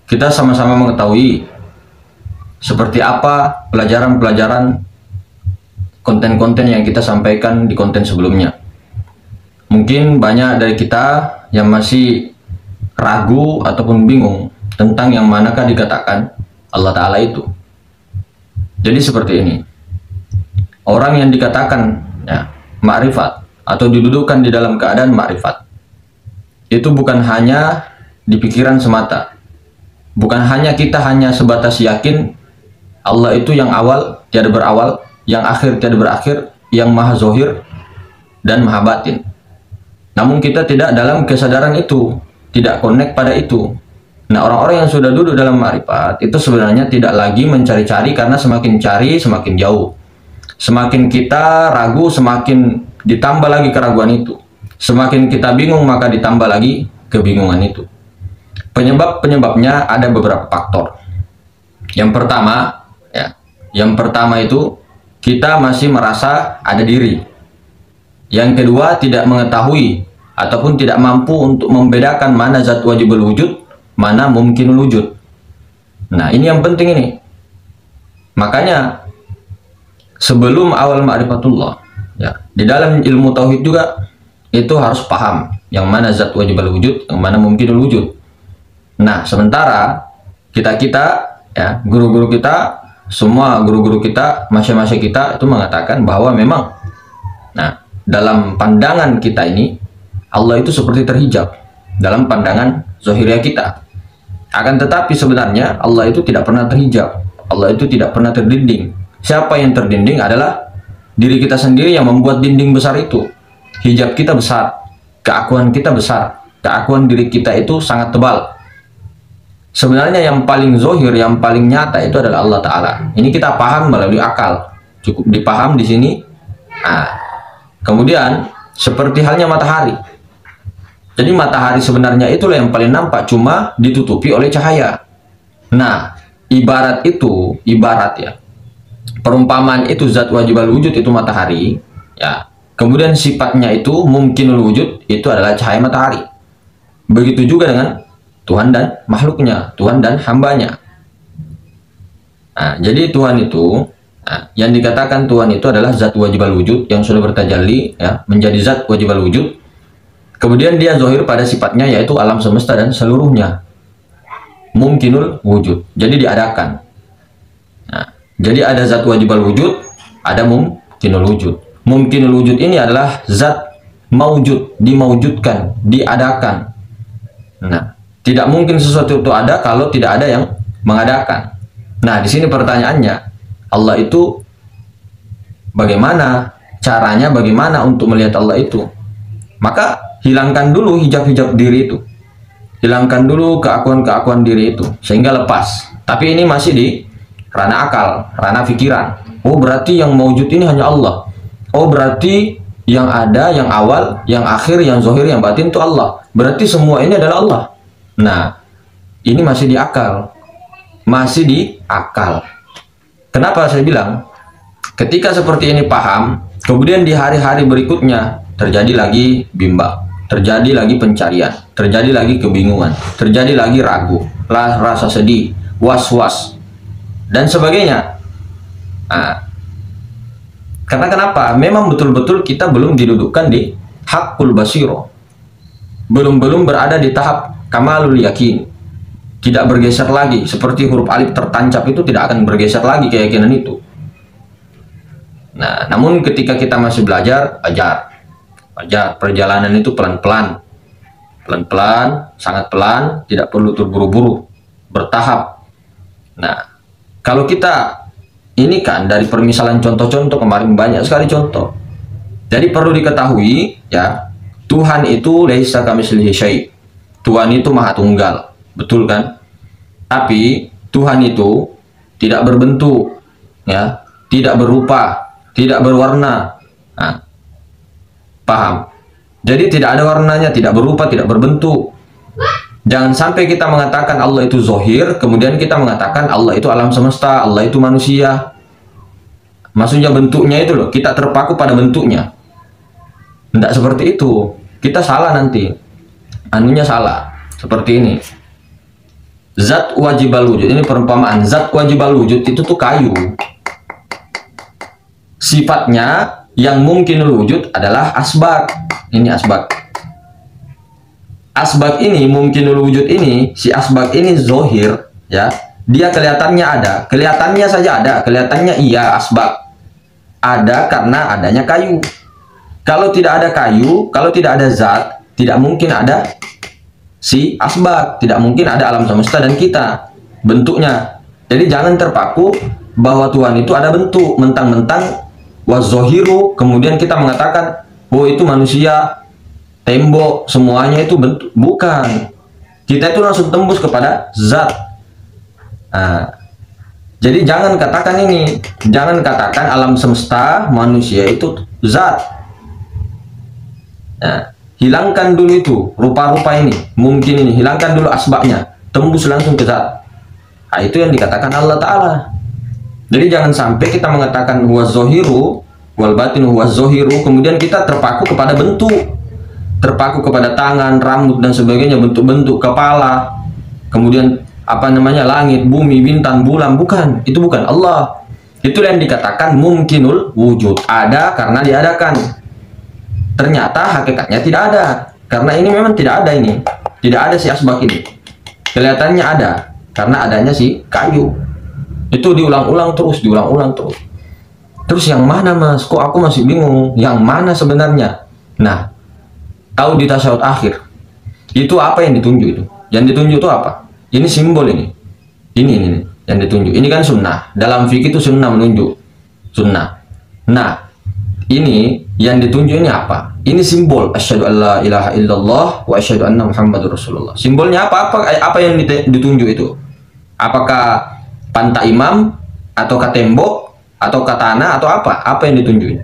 kita sama-sama mengetahui seperti apa pelajaran-pelajaran konten-konten yang kita sampaikan di konten sebelumnya. Mungkin banyak dari kita yang masih ragu ataupun bingung tentang yang manakah dikatakan Allah Ta'ala itu. Jadi seperti ini. Orang yang dikatakan ya, ma'rifat atau didudukkan di dalam keadaan ma'rifat, itu bukan hanya di pikiran semata. Bukan hanya kita hanya sebatas yakin Allah itu yang awal tiada berawal, yang akhir tiada berakhir, yang maha zohir dan maha batin. Namun kita tidak dalam kesadaran itu, tidak connect pada itu. Nah, orang-orang yang sudah duduk dalam ma'rifat itu sebenarnya tidak lagi mencari-cari, karena semakin cari semakin jauh. Semakin kita ragu, semakin ditambah lagi keraguan itu. Semakin kita bingung, maka ditambah lagi kebingungan itu. Penyebab-penyebabnya ada beberapa faktor. Yang pertama itu kita masih merasa ada diri. Yang kedua, tidak mengetahui ataupun tidak mampu untuk membedakan mana zat wajibul wujud, mana mumkinul wujud. Nah, ini yang penting ini. Makanya sebelum awal ma'rifatullah, ya, di dalam ilmu tauhid juga itu harus paham yang mana zat wajibul wujud, yang mana mumkinul wujud. Nah, sementara kita ya, guru-guru kita, semua guru-guru kita, masya-masya kita itu mengatakan bahwa memang, nah, dalam pandangan kita ini Allah itu seperti terhijab dalam pandangan zahiriyah kita. Akan tetapi sebenarnya Allah itu tidak pernah terhijab, Allah itu tidak pernah terdinding. Siapa yang terdinding adalah diri kita sendiri yang membuat dinding besar itu. Hijab kita besar, keakuan kita besar, keakuan diri kita itu sangat tebal. Sebenarnya yang paling zohir, yang paling nyata itu adalah Allah Ta'ala. Ini kita paham melalui akal, cukup dipaham di sini. Nah, kemudian seperti halnya matahari. Jadi matahari sebenarnya itulah yang paling nampak, cuma ditutupi oleh cahaya. Nah, ibarat ya, perumpamaan itu zat wajibul wujud itu matahari, ya. Kemudian sifatnya itu mumkinul wujud, itu adalah cahaya matahari. Begitu juga dengan Tuhan dan makhluknya, Tuhan dan hambanya. Nah, jadi Tuhan itu, nah, yang dikatakan Tuhan itu adalah zat wajibul wujud yang sudah bertajalli, ya, menjadi zat wajibul wujud. Kemudian dia zohir pada sifatnya, yaitu alam semesta dan seluruhnya. Mumkinul wujud, jadi diadakan. Nah, jadi ada zat wajibul wujud, ada mumkinul wujud. Mumkinul wujud ini adalah zat maujud, dimaujudkan, diadakan. Nah, tidak mungkin sesuatu itu ada kalau tidak ada yang mengadakan. Nah, di sini pertanyaannya, Allah itu bagaimana caranya, bagaimana untuk melihat Allah itu? Maka hilangkan dulu hijab-hijab diri itu. Hilangkan dulu keakuan-keakuan diri itu sehingga lepas. Tapi ini masih di ranah akal, ranah pikiran. Oh, berarti yang maujud ini hanya Allah. Oh, berarti yang ada, yang awal, yang akhir, yang zohir, yang batin itu Allah. Berarti semua ini adalah Allah. Nah, ini masih di akal. Masih di akal. Kenapa saya bilang? Ketika seperti ini paham, kemudian di hari-hari berikutnya terjadi lagi bimbang, terjadi lagi pencarian, terjadi lagi kebingungan, terjadi lagi ragu, rasa sedih, was-was, dan sebagainya. Nah, karena kenapa? Memang betul-betul kita belum didudukkan di hakul basiro, belum berada di tahap kamalul yakin, tidak bergeser lagi seperti huruf alif tertancap itu, tidak akan bergeser lagi keyakinan itu. Nah, namun ketika kita masih belajar, ajar perjalanan itu pelan-pelan, sangat pelan, tidak perlu terburu-buru, bertahap. Nah, kalau kita ini kan dari permisalan contoh-contoh kemarin banyak sekali contoh. Jadi perlu diketahui ya, Tuhan itu laisa kamitslihi syai'. Tuhan itu maha tunggal, betul kan? Tapi Tuhan itu tidak berbentuk, ya, tidak berupa, tidak berwarna. Nah, paham? Jadi tidak ada warnanya, tidak berupa, tidak berbentuk. Jangan sampai kita mengatakan Allah itu zohir, kemudian kita mengatakan Allah itu alam semesta, Allah itu manusia. Maksudnya bentuknya itu loh, kita terpaku pada bentuknya. Tidak seperti itu, kita salah nanti. Anunya salah, seperti ini. Zat wajibal wujud, ini perumpamaan. Zat wajibal wujud itu tuh kayu. Sifatnya yang mungkinul wujud adalah asbab. Ini asbab. Asbab ini, mungkinul wujud ini, si asbab ini zohir, ya. Dia kelihatannya ada, kelihatannya saja ada, kelihatannya iya asbab. Ada karena adanya kayu. Kalau tidak ada kayu, kalau tidak ada zat, tidak mungkin ada si asbab, tidak mungkin ada alam semesta dan kita bentuknya. Jadi jangan terpaku bahwa Tuhan itu ada bentuk, mentang-mentang wazohiru, kemudian kita mengatakan, oh itu manusia, tembok, semuanya itu bentuk. Bukan, kita itu langsung tembus kepada zat. Nah, jadi jangan katakan ini, jangan katakan alam semesta, manusia itu zat. Nah, hilangkan dulu itu rupa-rupa ini, mungkin ini, hilangkan dulu asbabnya, tembus langsung ke zat. Nah, itu yang dikatakan Allah Ta'ala. Jadi jangan sampai kita mengatakan huwa zohiru wal batinu huwa zohiru, kemudian kita terpaku kepada bentuk, terpaku kepada tangan, rambut dan sebagainya, bentuk-bentuk, kepala, kemudian apa namanya, langit, bumi, bintang, bulan. Bukan, itu bukan Allah. Itu yang dikatakan mungkinul wujud, ada karena diadakan. Ternyata hakikatnya tidak ada, karena ini memang tidak ada, ini tidak ada si asbab ini. Kelihatannya ada karena adanya si kayu. Itu diulang-ulang terus, diulang-ulang terus. Terus yang mana mas? Kok aku masih bingung, yang mana sebenarnya? Nah, tahu di tasyahud akhir itu apa yang ditunjuk itu? Yang ditunjuk itu apa? Ini simbol ini yang ditunjuk. Ini kan sunnah. Dalam fikih itu sunnah menunjuk sunnah. Nah, ini yang ditunjuk ini apa? Ini simbol asyhadu alla ilaha illallah wa asyhadu anna muhammadur rasulullah. Simbolnya apa yang ditunjuk itu? Apakah pantai imam atau ke tembok atau ke tanah atau apa? Apa yang ditunjuk?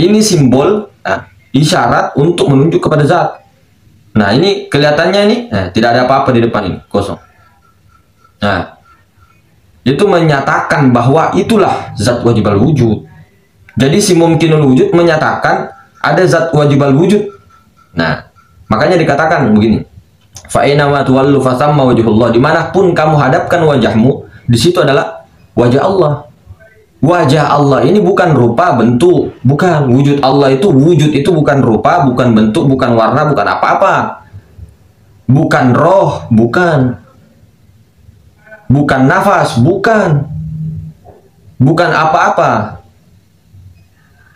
Ini simbol, isyarat untuk menunjuk kepada zat. Nah, ini kelihatannya ini, tidak ada apa-apa di depan ini, kosong. Nah, itu menyatakan bahwa itulah zat wajibal wujud. Jadi si mungkinul wujud menyatakan ada zat wajibal wujud. Nah, makanya dikatakan begini, fa aina ma tuwallu fa thamma wajhullah. Dimanapun kamu hadapkan wajahmu, di situ adalah wajah Allah. Wajah Allah ini bukan rupa, bentuk, bukan. Wujud Allah itu, wujud itu bukan rupa, bukan bentuk, bukan warna, bukan apa-apa. Bukan roh, bukan. Bukan nafas, bukan. Bukan apa-apa.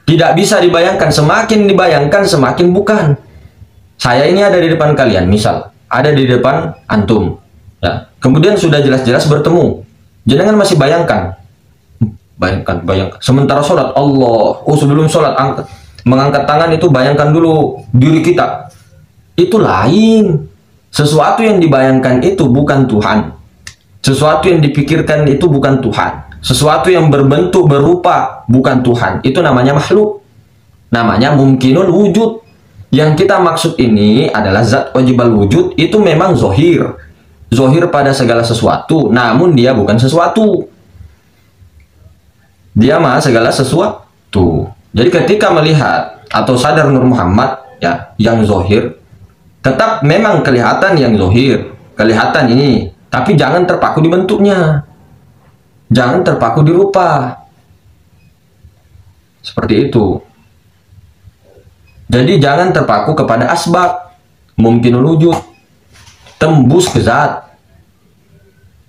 Tidak bisa dibayangkan, semakin dibayangkan semakin bukan. Saya ini ada di depan kalian, misal ada di depan antum, ya. Kemudian sudah jelas-jelas bertemu, jangan masih bayangkan. Bayangkan. Sementara sholat, Allah, sebelum sholat mengangkat tangan itu bayangkan dulu diri kita. Itu lain. Sesuatu yang dibayangkan itu bukan Tuhan. Sesuatu yang dipikirkan itu bukan Tuhan. Sesuatu yang berbentuk, berupa bukan Tuhan. Itu namanya makhluk. Namanya mungkinul wujud. Yang kita maksud ini adalah zat wajibal wujud itu memang zohir. Zohir pada segala sesuatu, namun dia bukan sesuatu. Dia mah segala sesuatu. Jadi ketika melihat atau sadar Nur Muhammad, ya, yang zohir, tetap memang kelihatan yang zohir, kelihatan ini, tapi jangan terpaku di bentuknya, jangan terpaku di rupa, seperti itu. Jadi jangan terpaku kepada asbab, mungkinul wujud, tembus ke zat.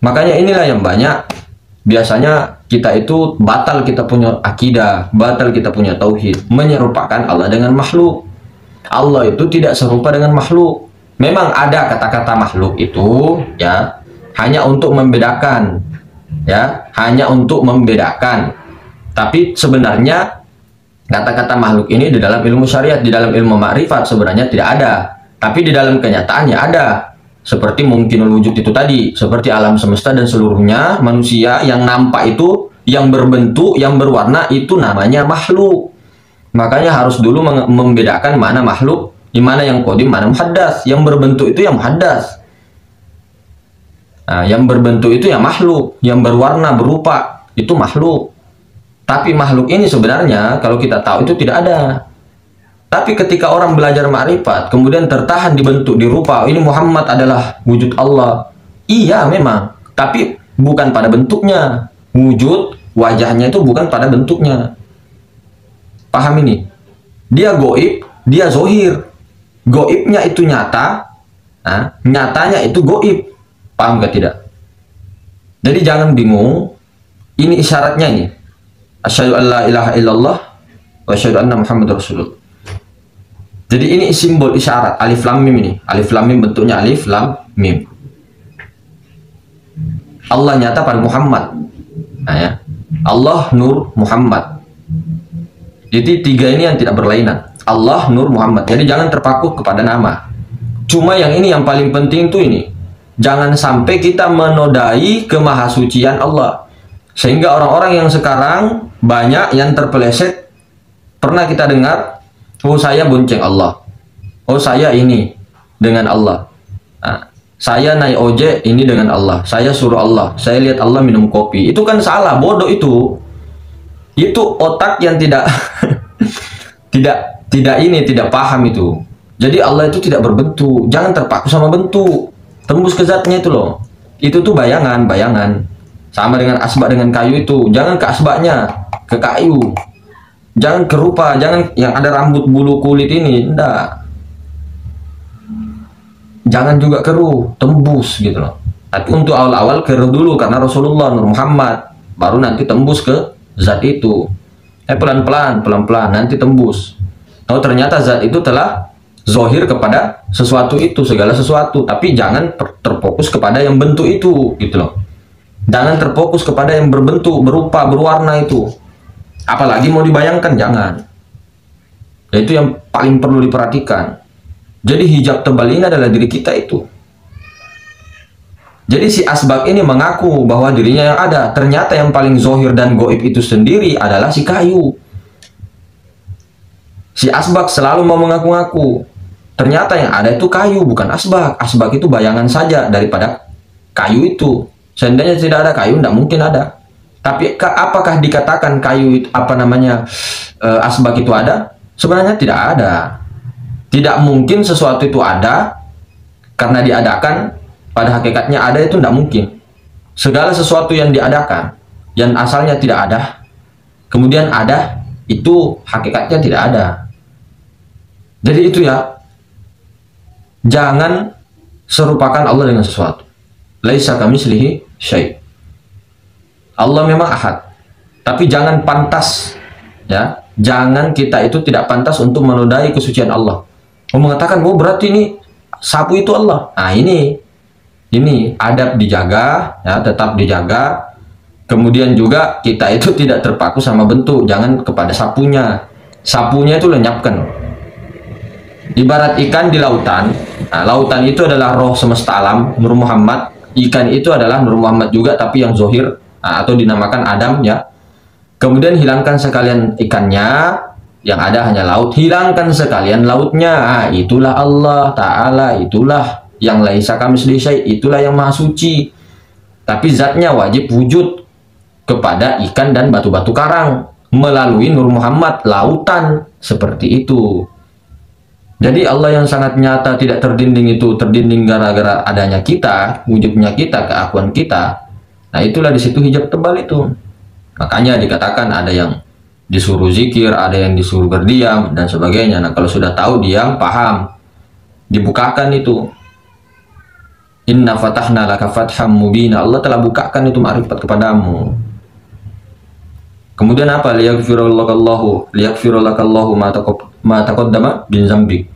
Makanya inilah yang banyak biasanya kita itu batal, kita punya akidah, batal kita punya tauhid, menyerupakan Allah dengan makhluk. Allah itu tidak serupa dengan makhluk. Memang ada kata-kata makhluk itu, ya, hanya untuk membedakan, ya, hanya untuk membedakan. Tapi sebenarnya kata-kata makhluk ini di dalam ilmu syariat, di dalam ilmu makrifat sebenarnya tidak ada, tapi di dalam kenyataannya ada. Seperti mungkinul wujud itu tadi, seperti alam semesta dan seluruhnya, manusia yang nampak itu, yang berbentuk, yang berwarna, itu namanya makhluk. Makanya harus dulu membedakan mana makhluk, di mana yang qadim, mana muhaddas. Yang berbentuk itu yang muhaddas. Nah, yang berbentuk itu yang makhluk, yang berwarna, berupa, itu makhluk. Tapi makhluk ini sebenarnya kalau kita tahu itu tidak ada. Tapi ketika orang belajar makrifat, kemudian tertahan di bentuk, di rupa, ini Muhammad adalah wujud Allah, Iya memang, tapi bukan pada bentuknya. Wujud wajahnya itu bukan pada bentuknya. Paham ini? Dia goib, dia zohir. Goibnya itu nyata, nah, nyatanya itu goib. Paham gak tidak? Jadi jangan bingung. Ini isyaratnya ini. Asyhadu an la ilaha illallah wa asyhadu anna Muhammadar Rasulullah. Jadi ini simbol isyarat alif lam mim ini. Alif lam mim bentuknya alif lam mim. Allah nyata pada Muhammad. Nah, ya. Allah, Nur, Muhammad. Jadi tiga ini yang tidak berlainan. Allah, Nur, Muhammad. Jadi jangan terpaku kepada nama. Cuma yang ini yang paling penting tuh ini. Jangan sampai kita menodai kemahasucian Allah. Sehingga orang-orang yang sekarang banyak yang terpeleset. Pernah kita dengar, oh saya bonceng Allah. Oh saya ini dengan Allah. Nah, saya naik ojek ini dengan Allah. Saya suruh Allah. Saya lihat Allah minum kopi. Itu kan salah, bodoh itu. Itu otak yang tidak tidak paham itu. Jadi Allah itu tidak berbentuk. Jangan terpaku sama bentuk. Tembus ke zatnya itu loh. Itu tuh bayangan. Sama dengan asbak dengan kayu itu. Jangan ke asbaknya, ke kayu. Jangan ke rupa, jangan yang ada rambut bulu kulit ini. Enggak. Jangan juga keruh, tembus gitu loh. Tapi untuk awal-awal keruh dulu karena Rasulullah Nur Muhammad, baru nanti tembus ke zat itu. Pelan-pelan nanti tembus. Oh ternyata zat itu telah zohir kepada sesuatu itu, segala sesuatu. Tapi jangan terfokus kepada yang bentuk itu gitu loh. Jangan terfokus kepada yang berbentuk, berupa, berwarna itu. Apalagi mau dibayangkan, jangan. Itu yang paling perlu diperhatikan. Jadi hijab tebal ini adalah diri kita itu. Jadi si asbak ini mengaku bahwa dirinya yang ada. Ternyata yang paling zohir dan goib itu sendiri adalah si kayu. Si asbak selalu mau mengaku-ngaku. Ternyata yang ada itu kayu, bukan asbak. Asbak itu bayangan saja daripada kayu itu. Seandainya tidak ada kayu, tidak mungkin ada. Tapi apakah dikatakan kayu itu, asbak itu ada? Sebenarnya tidak ada. Tidak mungkin sesuatu itu ada karena diadakan. Pada hakikatnya ada itu tidak mungkin. Segala sesuatu yang diadakan, yang asalnya tidak ada, kemudian ada, itu hakikatnya tidak ada. Jadi itu ya, jangan serupakan Allah dengan sesuatu. Laisa kamitslihi syai'. Allah memang ahad, tapi jangan pantas, ya, jangan kita itu tidak pantas untuk menodai kesucian Allah. Mengatakan, oh berarti ini sapu itu Allah. Nah ini adab dijaga, ya, tetap dijaga. Kemudian juga kita itu tidak terpaku sama bentuk, jangan kepada sapunya. Sapunya itu lenyapkan. Ibarat ikan di lautan. Nah, lautan itu adalah roh semesta alam, Nur Muhammad. Ikan itu adalah Nur Muhammad juga, tapi yang zohir, nah, atau dinamakan Adam, ya. Kemudian hilangkan sekalian ikannya, yang ada hanya laut. Hilangkan sekalian lautnya. Nah, itulah Allah Ta'ala, itulah yang laisa kamitslihi syai', itulah yang maha suci. Tapi zatnya wajib wujud kepada ikan dan batu-batu karang melalui Nur Muhammad, lautan, seperti itu. Jadi Allah yang sangat nyata tidak terdinding itu terdinding gara-gara adanya kita, wujudnya kita, keakuan kita. Nah itulah di situ hijab tebal itu. Makanya dikatakan ada yang disuruh zikir, ada yang disuruh berdiam dan sebagainya. Nah kalau sudah tahu diam, paham, dibukakan itu. Inna fatahna laka fatham mubina. Allah telah bukakan itu ma'rifat kepadamu. Kemudian apa? Liyaghfirulakallahu ma taqaddama bin zambik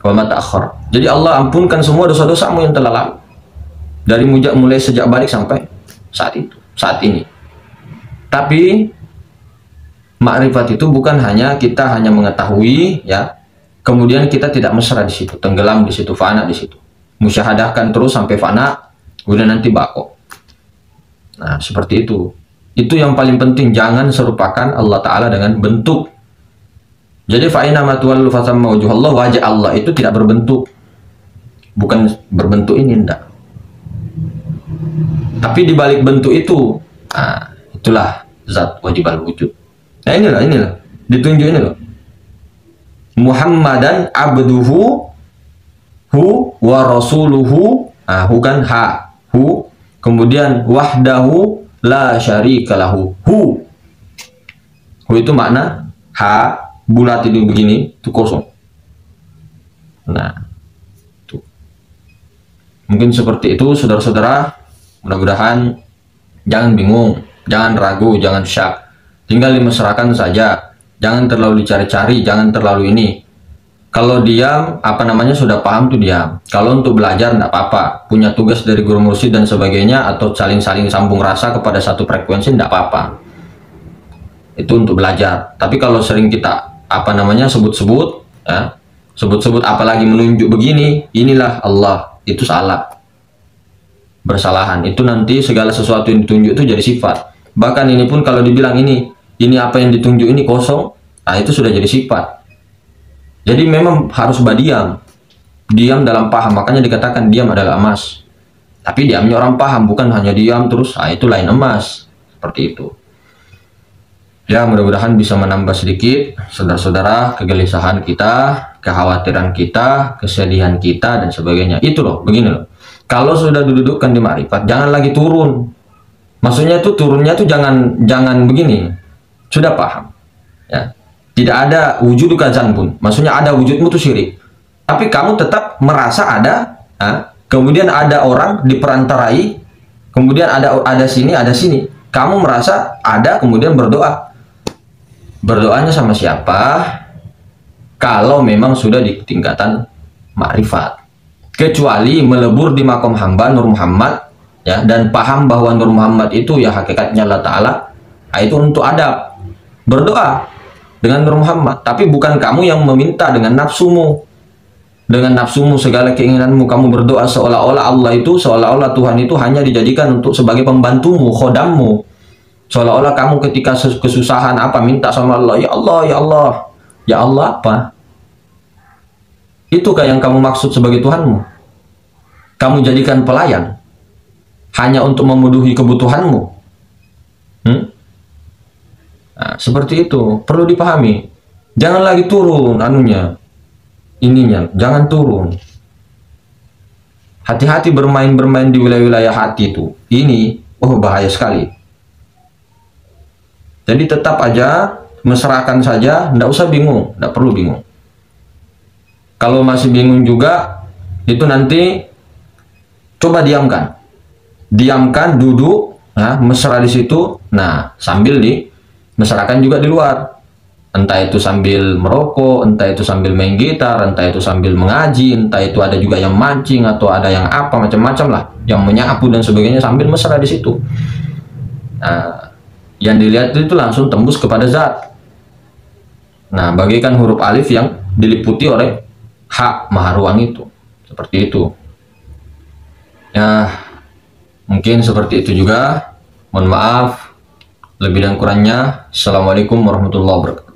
wa ma ta'akhkhar. Jadi Allah ampunkan semua dosa-dosamu yang telah lalu. Dari mulai sejak balik sampai saat ini. Tapi makrifat itu bukan hanya kita hanya mengetahui, ya. Kemudian kita tidak mesra di situ, tenggelam di situ, fana di situ. Musyahadahkan terus sampai fana, kemudian nanti bako. Nah, seperti itu. Itu yang paling penting, jangan serupakan Allah Ta'ala dengan bentuk. Jadi fa'ina matuwallu fasamma wajhallah, wajah Allah itu tidak berbentuk. Bukan berbentuk ini, enggak. Tapi di balik bentuk itu, nah, itulah zat wajib al-wujud. Nah inilah, ditunjuk ini loh. Muhammadan abduhu hu wa rasuluhu. Nah, hu kan ha. hu, kemudian wahdahu la syarika lahu. Hu itu makna ha bulat itu begini, itu kosong. Nah, tuh. Mungkin seperti itu saudara-saudara. Mudah-mudahan jangan bingung, jangan ragu, jangan syak. Tinggal dimasrahkan saja. Jangan terlalu dicari-cari, jangan terlalu ini. Kalau diam, sudah paham tuh diam. Kalau untuk belajar enggak apa-apa. Punya tugas dari guru mursyid dan sebagainya, atau saling-saling sambung rasa kepada satu frekuensi enggak apa-apa. Itu untuk belajar. Tapi kalau sering kita sebut-sebut, ya, sebut-sebut apalagi menunjuk begini, inilah Allah, itu salah. Bersalahan. Itu nanti segala sesuatu yang ditunjuk itu jadi sifat. Bahkan ini pun kalau dibilang ini apa yang ditunjuk ini kosong, nah itu sudah jadi sifat. Jadi memang harus berdiam. Diam dalam paham, makanya dikatakan diam adalah emas. Tapi diamnya orang paham, bukan hanya diam terus, nah itu lain emas. Seperti itu. Ya, mudah-mudahan bisa menambah sedikit saudara-saudara kegelisahan kita, kekhawatiran kita, kesedihan kita dan sebagainya. Itu loh, begini loh. Kalau sudah didudukkan di makrifat, jangan lagi turun. Maksudnya itu turunnya tuh jangan begini. Sudah paham. Ya. Tidak ada wujud kazan pun. Maksudnya ada wujudmu tuh syirik. Tapi kamu tetap merasa ada, kemudian ada orang diperantarai, kemudian ada sini, ada sini. Kamu merasa ada, kemudian berdoa. Berdoanya sama siapa? Kalau memang sudah di tingkatan makrifat. Kecuali melebur di makom hamba Nur Muhammad, ya, dan paham bahwa Nur Muhammad itu ya hakikatnya Allah Ta'ala, itu untuk adab. Berdoa dengan Nur Muhammad. Tapi bukan kamu yang meminta dengan nafsumu. Dengan nafsumu, segala keinginanmu, kamu berdoa seolah-olah Allah itu, seolah-olah Tuhan itu hanya dijadikan untuk sebagai pembantumu, khodammu. Seolah-olah kamu ketika kesusahan minta sama Allah, ya Allah, ya Allah. Ya Allah apa? Itukah yang kamu maksud sebagai Tuhanmu? Kamu jadikan pelayan hanya untuk memenuhi kebutuhanmu. Nah, seperti itu perlu dipahami. Jangan lagi turun jangan turun. Hati-hati bermain-bermain di wilayah-wilayah hati itu. Ini bahaya sekali. Jadi tetap aja mesrakan saja, ndak usah bingung, ndak perlu bingung. Kalau masih bingung juga, itu nanti coba diamkan, duduk, mesra di situ. Nah, sambil mesrakan juga di luar. Entah itu sambil merokok, entah itu sambil main gitar, entah itu sambil mengaji, entah itu ada juga yang mancing atau ada yang macam-macam lah, yang menyapu dan sebagainya sambil mesra di situ. Nah, yang dilihat itu langsung tembus kepada zat. Nah, bagaikan huruf alif yang diliputi oleh hak maha ruang itu. Seperti itu. Ya, mungkin seperti itu juga. Mohon maaf lebih dan kurangnya. Assalamualaikum warahmatullahi wabarakatuh.